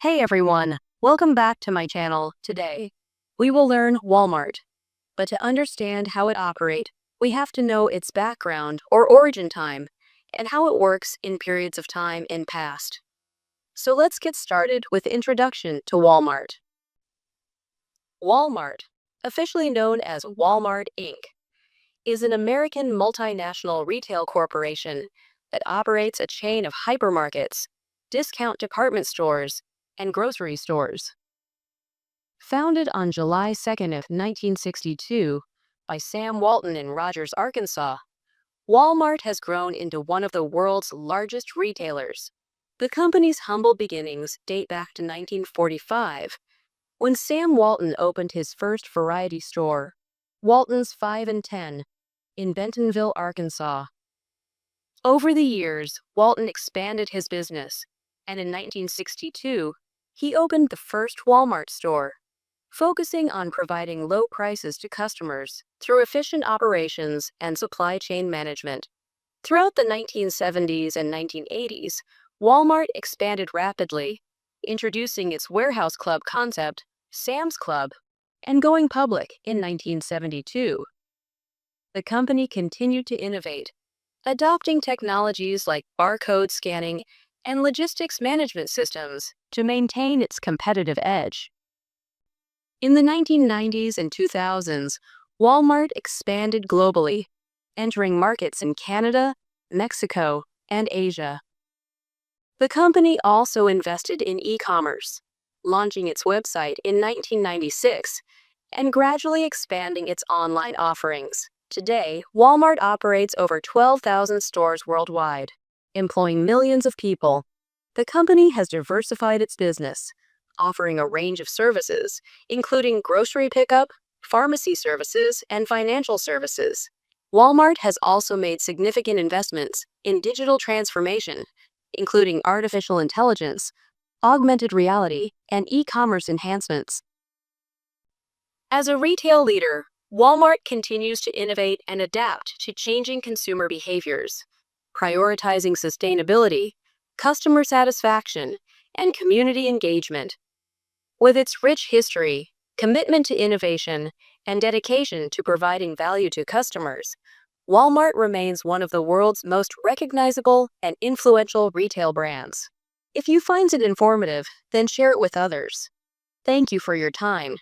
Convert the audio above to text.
Hey everyone, welcome back to my channel. Today, we will learn Walmart. But to understand how it operates, we have to know its background or origin time and how it works in periods of time in past. So let's get started with the introduction to Walmart. Walmart, officially known as Walmart Inc., is an American multinational retail corporation that operates a chain of hypermarkets, discount department stores, and grocery stores. Founded on July 2nd, 1962 by Sam Walton in Rogers, Arkansas, Walmart has grown into one of the world's largest retailers. The company's humble beginnings date back to 1945, when Sam Walton opened his first variety store, Walton's 5 and 10, in Bentonville, Arkansas. Over the years, Walton expanded his business, and in 1962, he opened the first Walmart store, focusing on providing low prices to customers through efficient operations and supply chain management. Throughout the 1970s and 1980s, Walmart expanded rapidly, introducing its warehouse club concept, Sam's Club, and going public in 1972. The company continued to innovate, adopting technologies like barcode scanning and logistics management systems to maintain its competitive edge. In the 1990s and 2000s, Walmart expanded globally, entering markets in Canada, Mexico, and Asia. The company also invested in e-commerce, launching its website in 1996 and gradually expanding its online offerings. Today, Walmart operates over 12,000 stores worldwide, employing millions of people. The company has diversified its business, offering a range of services, including grocery pickup, pharmacy services, and financial services. Walmart has also made significant investments in digital transformation, including artificial intelligence, augmented reality, and e-commerce enhancements. As a retail leader, Walmart continues to innovate and adapt to changing consumer behaviors, prioritizing sustainability, customer satisfaction, and community engagement. With its rich history, commitment to innovation, and dedication to providing value to customers, Walmart remains one of the world's most recognizable and influential retail brands. If you find it informative, then share it with others. Thank you for your time.